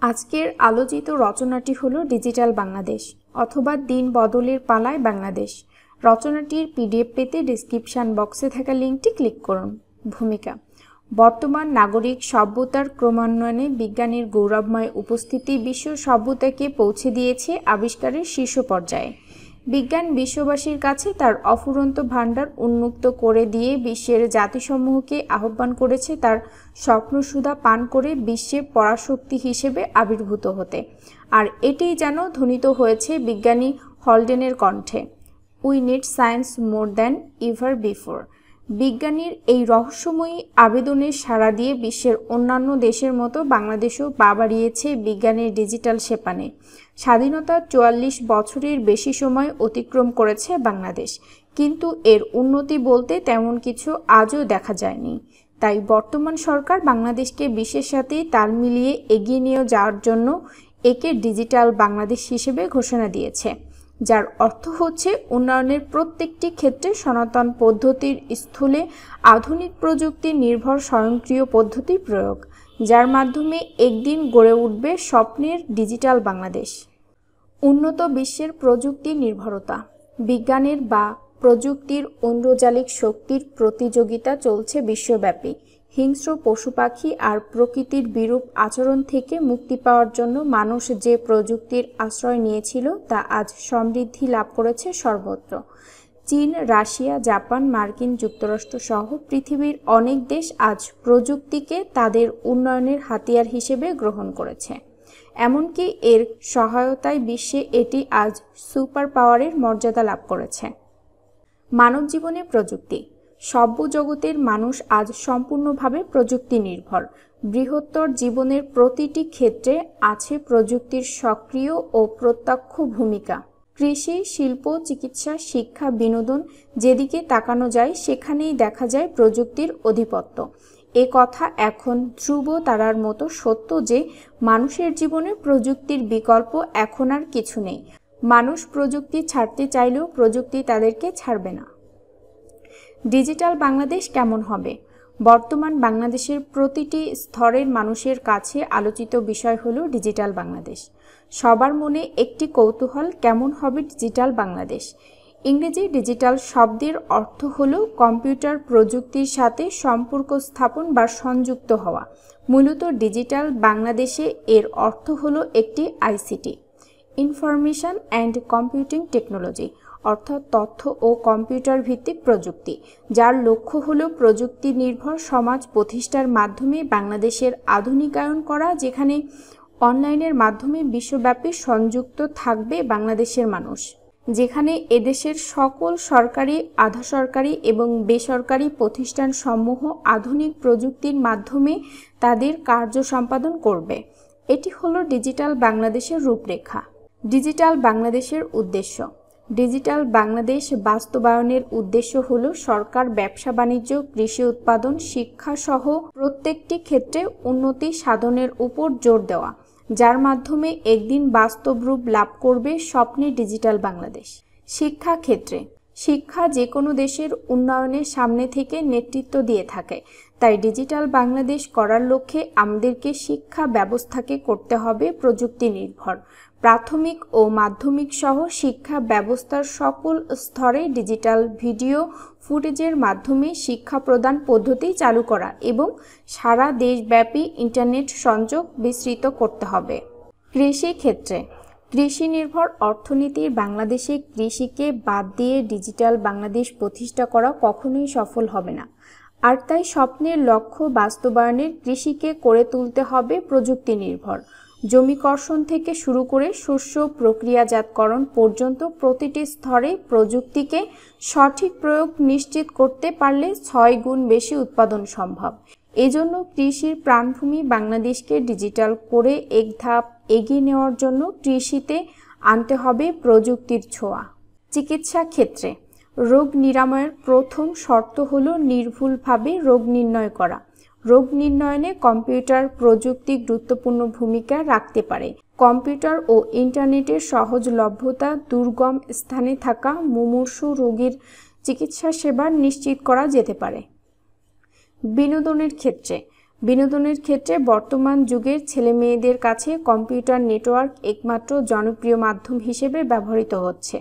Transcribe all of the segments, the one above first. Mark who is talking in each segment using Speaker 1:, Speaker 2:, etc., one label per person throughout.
Speaker 1: আজকের আলোচিত রচনাটি হলো ডিজিটাল বাংলাদেশ অথবা দিন বদলের পালায় বাংলাদেশ। রচনাটির পিডিএফ পেতে ডেসক্রিপশন বক্সে থাকা লিঙ্কটি ক্লিক করুন। ভূমিকা: বর্তমান নাগরিক সভ্যতার ক্রমান্বয়ে বিজ্ঞানের গৌরবময় উপস্থিতি বিশ্ব সভ্যতাকে পৌঁছে দিয়েছে আবিষ্কারের শীর্ষ পর্যায়ে। বিজ্ঞান বিশ্ববাসীর কাছে তার অফুরন্ত ভাণ্ডার উন্মুক্ত করে দিয়ে বিশ্বের জাতিসমূহকে আহ্বান করেছে তার স্বপ্নসুধা পান করে বিশ্বে পরাশক্তি হিসেবে আবির্ভূত হতে। আর এটিই যেন ধ্বনিত হয়েছে বিজ্ঞানী হলডেনের কণ্ঠে, we need science more than ever before. বিজ্ঞানীর এই রহস্যময়ী আবেদনের সাড়া দিয়ে বিশ্বের অন্যান্য দেশের মতো বাংলাদেশও পা বাড়িয়েছে বিজ্ঞানের ডিজিটাল সেপানে। স্বাধীনতার ৪৪ বছরের বেশি সময় অতিক্রম করেছে বাংলাদেশ, কিন্তু এর উন্নতি বলতে তেমন কিছু আজও দেখা যায়নি। তাই বর্তমান সরকার বাংলাদেশকে বিশ্বের সাথে তাল মিলিয়ে এগিয়ে নিয়ে যাওয়ার জন্য একে ডিজিটাল বাংলাদেশ হিসেবে ঘোষণা দিয়েছে, যার অর্থ হচ্ছে উন্নয়নের প্রত্যেকটি ক্ষেত্রে সনাতন পদ্ধতির স্থলে আধুনিক প্রযুক্তি নির্ভর স্বয়ংক্রিয় পদ্ধতির প্রয়োগ, যার মাধ্যমে একদিন গড়ে উঠবে স্বপ্নের ডিজিটাল বাংলাদেশ। উন্নত বিশ্বের প্রযুক্তি নির্ভরতা। বিজ্ঞানের বা প্রযুক্তির ঐন্দ্রজালিক শক্তির প্রতিযোগিতা চলছে বিশ্বব্যাপী। হিংস্র পশু পাখি আর প্রকৃতির বিরূপ আচরণ থেকে মুক্তি পাওয়ার জন্য মানুষ যে প্রযুক্তির আশ্রয় নিয়েছিল তা আজ সমৃদ্ধি লাভ করেছে সর্বত্র। চীন, রাশিয়া, জাপান, মার্কিন যুক্তরাষ্ট্র সহ পৃথিবীর অনেক দেশ আজ প্রযুক্তিকে তাদের উন্নয়নের হাতিয়ার হিসেবে গ্রহণ করেছে। এমনকি এর সহায়তায় বিশ্বে এটি আজ সুপার পাওয়ারের মর্যাদা লাভ করেছে। মানব জীবনে প্রযুক্তি। সভ্য জগতের মানুষ আজ সম্পূর্ণভাবে প্রযুক্তি নির্ভর। বৃহত্তর জীবনের প্রতিটি ক্ষেত্রে আছে প্রযুক্তির সক্রিয় ও প্রত্যক্ষ ভূমিকা। কৃষি, শিল্প, চিকিৎসা, শিক্ষা, বিনোদন, যেদিকে তাকানো যায় সেখানেই দেখা যায় প্রযুক্তির আধিপত্য। এ কথা এখন ধ্রুব তারার মতো সত্য যে মানুষের জীবনে প্রযুক্তির বিকল্প এখন আর কিছু নেই। মানুষ প্রযুক্তি ছাড়তে চাইলেও প্রযুক্তি তাদেরকে ছাড়বে না। ডিজিটাল বাংলাদেশ কেমন হবে? বর্তমান বাংলাদেশের প্রতিটি স্তরের মানুষের কাছে আলোচিত বিষয় হলো ডিজিটাল বাংলাদেশ। সবার মনে একটি কৌতূহল, কেমন হবে ডিজিটাল বাংলাদেশ? ইংরেজি ডিজিটাল শব্দের অর্থ হলো কম্পিউটার প্রযুক্তির সাথে সম্পর্ক স্থাপন বা সংযুক্ত হওয়া। মূলত ডিজিটাল বাংলাদেশে এর অর্থ হলো একটি ICT, information and computing technology, অর্থাৎ তথ্য ও কম্পিউটার ভিত্তিক প্রযুক্তি, যার লক্ষ্য হলো প্রযুক্তি নির্ভর সমাজ প্রতিষ্ঠার মাধ্যমে বাংলাদেশের আধুনিকায়ন করা, যেখানে অনলাইনের মাধ্যমে বিশ্বব্যাপী সংযুক্ত থাকবে বাংলাদেশের মানুষ, যেখানে এদেশের সকল সরকারি, আধা সরকারি এবং বেসরকারি প্রতিষ্ঠানসমূহ আধুনিক প্রযুক্তির মাধ্যমে তাদের কার্য সম্পাদন করবে। এটি হলো ডিজিটাল বাংলাদেশের রূপরেখা। ডিজিটাল বাংলাদেশের উদ্দেশ্য। ডিজিটাল বাংলাদেশ বাস্তবায়নের উদ্দেশ্য হল সরকার ব্যবসা বাণিজ্য, কৃষি উৎপাদন, শিক্ষা সহ প্রত্যেকটি ক্ষেত্রে উন্নতি সাধনের উপর জোর দেওয়া, যার মাধ্যমে একদিন বাস্তব রূপ লাভ করবে স্বপ্নের ডিজিটাল বাংলাদেশ। শিক্ষা ক্ষেত্রে। শিক্ষা যে কোনো দেশের উন্নয়নের সামনে থেকে নেতৃত্ব দিয়ে থাকে, তাই ডিজিটাল বাংলাদেশ করার লক্ষ্যে আমাদেরকে শিক্ষা ব্যবস্থাকে করতে হবে প্রযুক্তি নির্ভর। প্রাথমিক ও মাধ্যমিক সহ শিক্ষা ব্যবস্থার সকল স্তরে ডিজিটাল ভিডিও ফুটেজের মাধ্যমে শিক্ষা প্রদান পদ্ধতি চালু করা এবং সারা দেশব্যাপী ইন্টারনেট সংযোগ বিস্তৃত করতে হবে। কৃষি ক্ষেত্রে। কৃষি নির্ভর অর্থনীতির বাংলাদেশে কৃষিকে বাদ দিয়ে ডিজিটাল বাংলাদেশ প্রতিষ্ঠা করা কখনোই সফল হবে না। আর তাই স্বপ্নের লক্ষ্য বাস্তবায়নের কৃষিকে করে তুলতে হবে প্রযুক্তি নির্ভর। জমি কর্ষণ থেকে শুরু করে শস্য প্রক্রিয়াজাতকরণ পর্যন্ত প্রতিটি স্তরে প্রযুক্তিকে সঠিক প্রয়োগ নিশ্চিত করতে পারলে 6 গুণ বেশি উৎপাদন সম্ভব। এজন্য কৃষির প্রাণভূমি বাংলাদেশকে ডিজিটাল করে এক ধাপ এগিয়ে নেওয়ার জন্য কৃষিতে আনতে হবে প্রযুক্তির ছোঁয়া। চিকিৎসা ক্ষেত্রে। রোগ নিরাময়ের প্রথম শর্ত হলো নির্ভুলভাবে রোগ নির্ণয় করা। রোগ নির্ণয়নে কম্পিউটার প্রযুক্তি গুরুত্বপূর্ণ ভূমিকা রাখতে পারে। কম্পিউটার ও ইন্টারনেটের সহজলভ্যতা দুর্গম স্থানে থাকা মুমূর্ষু রোগীর চিকিৎসা সেবা নিশ্চিত করা যেতে পারে। বিনোদনের ক্ষেত্রে। বিনোদনের ক্ষেত্রে বর্তমান যুগের ছেলেমেয়েদের কাছে কম্পিউটার নেটওয়ার্ক একমাত্র জনপ্রিয় মাধ্যম হিসেবে ব্যবহৃত হচ্ছে।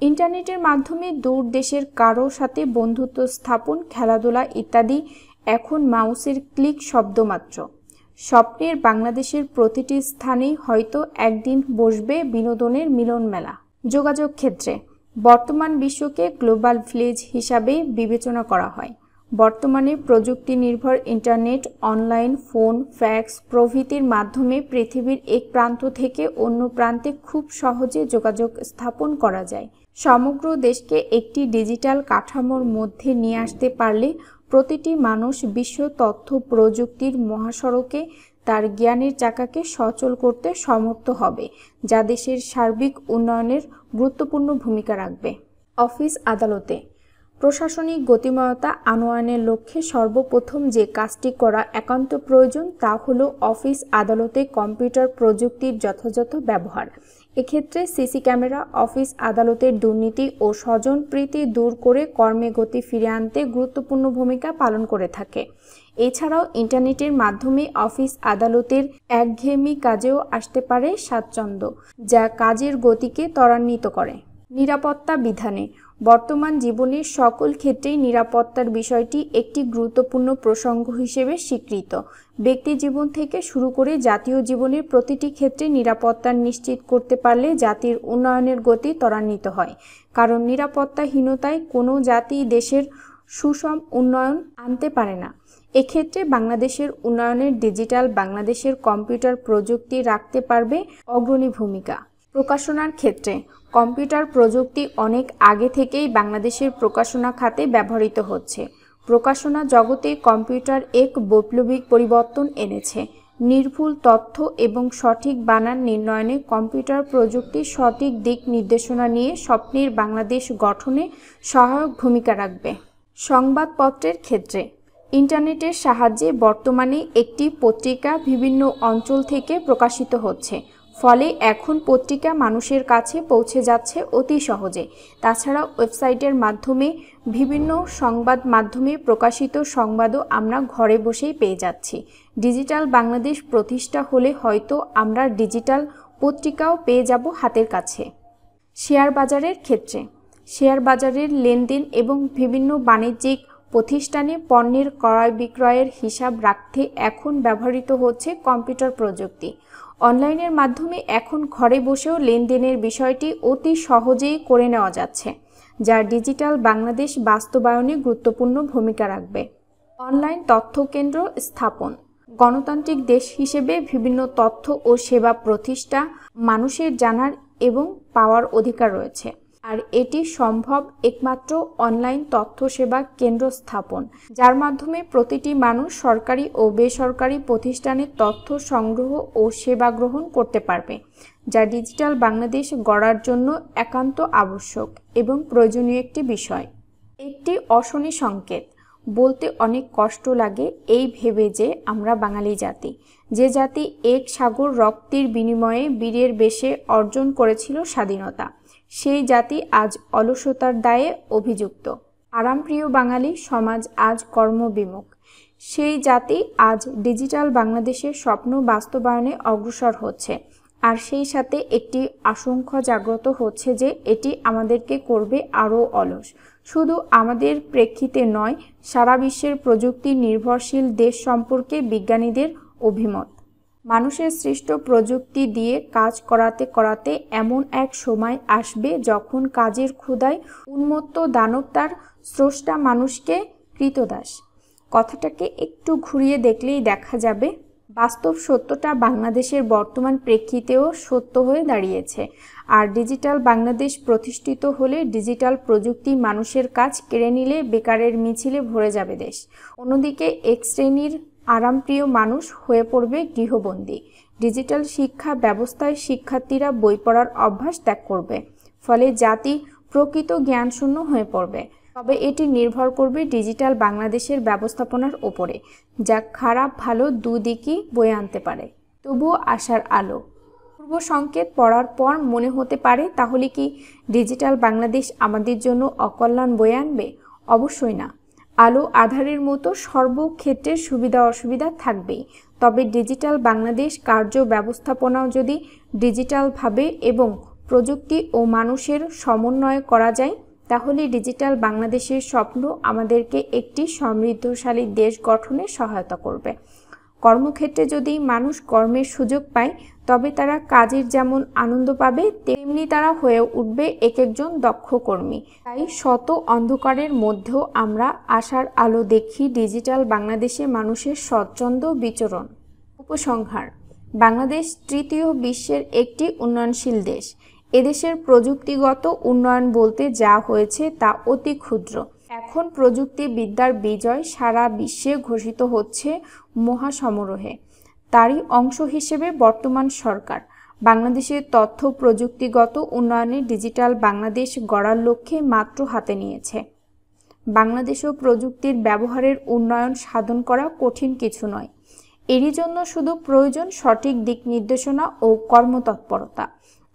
Speaker 1: ইন্টারনেটের মাধ্যমে দূর দেশের কারো সাথে বন্ধুত্ব স্থাপন, খেলাধুলা ইত্যাদি এখন মাউসের ক্লিক শব্দ মাত্র। স্বপ্নের বাংলাদেশের প্রতিটি স্থানেই হয়তো একদিন বসবে বিনোদনের মিলন মেলা। যোগাযোগ ক্ষেত্রে বর্তমান বিশ্বকে গ্লোবাল ভিলেজ হিসাবে বিবেচনা করা হয়। বর্তমানে প্রযুক্তি নির্ভর ইন্টারনেট, অনলাইন, ফোন, ফ্যাক্স প্রভৃতির মাধ্যমে পৃথিবীর এক প্রান্ত থেকে অন্য প্রান্তে খুব সহজে যোগাযোগ স্থাপন করা যায়। সমগ্র দেশকে একটি ডিজিটাল কাঠামোর মধ্যে নিয়ে আসতে পারলে প্রতিটি মানুষ বিশ্ব তথ্য প্রযুক্তির মহাসড়কে তার জ্ঞানের চাকাকে সচল করতে সমর্থ হবে, যা দেশের সার্বিক উন্নয়নের গুরুত্বপূর্ণ ভূমিকা রাখবে। অফিস আদালতে প্রশাসনিক গতিময়তা আনয়নের লক্ষ্যে সর্বপ্রথম যে কাজটি করা একান্ত প্রয়োজন তা হলো অফিস আদালতে কম্পিউটার প্রযুক্তির যথাযথ ব্যবহার। এক্ষেত্রে সিসি ক্যামেরা অফিস আদালতের দুর্নীতি ও স্বজনপ্রীতি দূর করে কর্মে গতি ফিরিয়ে আনতে গুরুত্বপূর্ণ ভূমিকা পালন করে থাকে। এছাড়াও ইন্টারনেটের মাধ্যমে অফিস আদালতের একঘেয়েমি কাজেও আসতে পারে স্বাচ্ছন্দ্য, যা কাজের গতিকে ত্বরান্বিত করে। নিরাপত্তা বিধানে বর্তমান জীবনের সকল ক্ষেত্রেই নিরাপত্তার বিষয়টি একটি গুরুত্বপূর্ণ প্রসঙ্গ হিসেবে স্বীকৃত। ব্যক্তি জীবন থেকে শুরু করে জাতীয় জীবনের প্রতিটি ক্ষেত্রে নিরাপত্তা নিশ্চিত করতে পারলে জাতির উন্নয়নের গতি ত্বরান্বিত হয়। কারণ নিরাপত্তাহীনতায় কোনো জাতি দেশের সুষম উন্নয়ন আনতে পারে না। এক্ষেত্রে বাংলাদেশের উন্নয়নের ডিজিটাল বাংলাদেশের কম্পিউটার প্রযুক্তি রাখতে পারবে অগ্রণী ভূমিকা। প্রকাশনার ক্ষেত্রে কম্পিউটার প্রযুক্তি অনেক আগে থেকেই বাংলাদেশের প্রকাশনা খাতে ব্যবহৃত হচ্ছে। প্রকাশনা জগতে কম্পিউটার এক বৈপ্লবিক পরিবর্তন এনেছে। নির্ভুল তথ্য এবং সঠিক বানান নির্ণয়নে কম্পিউটার প্রযুক্তির সঠিক দিক নির্দেশনা নিয়ে স্বপ্নের বাংলাদেশ গঠনে সহায়ক ভূমিকা রাখবে। সংবাদপত্রের ক্ষেত্রে ইন্টারনেটের সাহায্যে বর্তমানে একটি পত্রিকা বিভিন্ন অঞ্চল থেকে প্রকাশিত হচ্ছে। ফলে এখন পত্রিকা মানুষের কাছে পৌঁছে যাচ্ছে অতি সহজে। তাছাড়া ওয়েবসাইটের মাধ্যমে বিভিন্ন সংবাদ মাধ্যমে প্রকাশিত সংবাদও আমরা ঘরে বসেই পেয়ে যাচ্ছি। ডিজিটাল বাংলাদেশ প্রতিষ্ঠা হলে হয়তো আমরা ডিজিটাল পত্রিকাও পেয়ে যাব হাতের কাছে। শেয়ার বাজারের ক্ষেত্রে শেয়ার বাজারের লেনদেন এবং বিভিন্ন বাণিজ্যিক প্রতিষ্ঠানে পণ্যের ক্রয় বিক্রয়ের হিসাব রাখতে এখন ব্যবহৃত হচ্ছে কম্পিউটার প্রযুক্তি। অনলাইনের মাধ্যমে এখন ঘরে বসেও লেনদেনের বিষয়টি অতি সহজেই করে নেওয়া যাচ্ছে, যা ডিজিটাল বাংলাদেশ বাস্তবায়নে গুরুত্বপূর্ণ ভূমিকা রাখবে। অনলাইন তথ্য কেন্দ্র স্থাপন গণতান্ত্রিক দেশ হিসেবে বিভিন্ন তথ্য ও সেবা প্রতিষ্ঠা মানুষের জানার এবং পাওয়ার অধিকার রয়েছে, আর এটি সম্ভব একমাত্র অনলাইন তথ্য সেবা কেন্দ্র স্থাপন, যার মাধ্যমে প্রতিটি মানুষ সরকারি ও বেসরকারি প্রতিষ্ঠানের তথ্য সংগ্রহ ও সেবা গ্রহণ করতে পারবে, যা ডিজিটাল বাংলাদেশ গড়ার জন্য একান্ত আবশ্যক এবং প্রয়োজনীয় একটি বিষয়। একটি অশনি সংকেত বলতে অনেক কষ্ট লাগে এই ভেবে যে আমরা বাঙালি জাতি, যে জাতি এক সাগর রক্তের বিনিময়ে বীরের বেশে অর্জন করেছিল স্বাধীনতা, সেই জাতি আজ অলসতার দায়ে অভিযুক্ত। আরামপ্রিয় বাঙালি সমাজ আজ কর্মবিমুখ। সেই জাতি আজ ডিজিটাল বাংলাদেশের স্বপ্ন বাস্তবায়নে অগ্রসর হচ্ছে, আর সেই সাথে একটি আশঙ্কা জাগ্রত হচ্ছে যে এটি আমাদেরকে করবে আরও অলস। শুধু আমাদের প্রেক্ষিতে নয়, সারা বিশ্বের প্রযুক্তি নির্ভরশীল দেশ সম্পর্কে বিজ্ঞানীদের অভিমত। মানুষের সৃষ্ট প্রযুক্তি দিয়ে কাজ করাতে করাতে এমন এক সময় আসবে যখন কাজের ক্ষুধায় উন্মত্ত দানব তার স্রষ্টা মানুষকে কৃতদাস। কথাটাকে একটু ঘুরিয়ে দেখলেই দেখা যাবে বাস্তব সত্যটা বাংলাদেশের বর্তমান প্রেক্ষিতেও সত্য হয়ে দাঁড়িয়েছে। আর ডিজিটাল বাংলাদেশ প্রতিষ্ঠিত হলে ডিজিটাল প্রযুক্তি মানুষের কাজ কেড়ে নিলে বেকারের মিছিলে ভরে যাবে দেশ। অন্যদিকে এক শ্রেণীর আরামপ্রিয় মানুষ হয়ে পড়বে গৃহবন্দী। ডিজিটাল শিক্ষা ব্যবস্থায় শিক্ষার্থীরা বই পড়ার অভ্যাস ত্যাগ করবে, ফলে জাতি প্রকৃত জ্ঞানশূন্য হয়ে পড়বে। তবে এটি নির্ভর করবে ডিজিটাল বাংলাদেশের ব্যবস্থাপনার ওপরে, যা খারাপ ভালো দুদিকই বয়ে আনতে পারে। তবুও আশার আলো। পূর্ব সংকেত পড়ার পর মনে হতে পারে তাহলে কি ডিজিটাল বাংলাদেশ আমাদের জন্য অকল্যাণ বয়ে আনবে? অবশ্যই না। আলো আঁধারের মতো সর্বক্ষেত্রে সুবিধা অসুবিধা থাকবেই, তবে ডিজিটাল বাংলাদেশ কার্য ব্যবস্থাপনাও যদি ডিজিটালভাবে এবং প্রযুক্তি ও মানুষের সমন্বয়ে করা যায়, তাহলে ডিজিটাল বাংলাদেশের স্বপ্ন আমাদেরকে একটি সমৃদ্ধশালী দেশ গঠনে সহায়তা করবে। কর্মক্ষেত্রে যদি মানুষ কর্মের সুযোগ পায়, তবে তারা কাজের যেমন আনন্দ পাবে, তেমনি তারা হয়ে উঠবে এক একজন দক্ষ কর্মী। তাই শত অন্ধকারের মধ্যেও আমরা আশার আলো দেখি ডিজিটাল বাংলাদেশে মানুষের স্বচ্ছন্দ বিচরণ। উপসংহার: বাংলাদেশ তৃতীয় বিশ্বের একটি উন্নয়নশীল দেশ। এদেশের প্রযুক্তিগত উন্নয়ন বলতে যা হয়েছে তা অতি ক্ষুদ্র। এখন প্রযুক্তিবিদ্যার বিজয় সারা বিশ্বে ঘোষিত হচ্ছে মহাসমারোহে। তারই অংশ হিসেবে বর্তমান সরকার বাংলাদেশের তথ্য প্রযুক্তিগত উন্নয়নে ডিজিটাল বাংলাদেশ গড়ার লক্ষ্যে মাত্র হাতে নিয়েছে। বাংলাদেশেও প্রযুক্তির ব্যবহারের উন্নয়ন সাধন করা কঠিন কিছু নয়। এরই জন্য শুধু প্রয়োজন সঠিক দিক নির্দেশনা ও কর্মতৎপরতা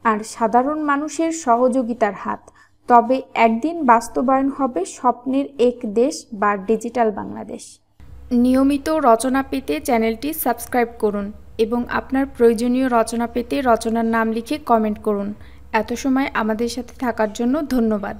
Speaker 1: আর সাধারণ মানুষের সহযোগিতার হাত। তবে একদিন বাস্তবায়ন হবে স্বপ্নের এক দেশ বা ডিজিটাল বাংলাদেশ। নিয়মিত রচনা পেতে চ্যানেলটি সাবস্ক্রাইব করুন এবং আপনার প্রয়োজনীয় রচনা পেতে রচনার নাম লিখে কমেন্ট করুন। এত সময় আমাদের সাথে থাকার জন্য ধন্যবাদ।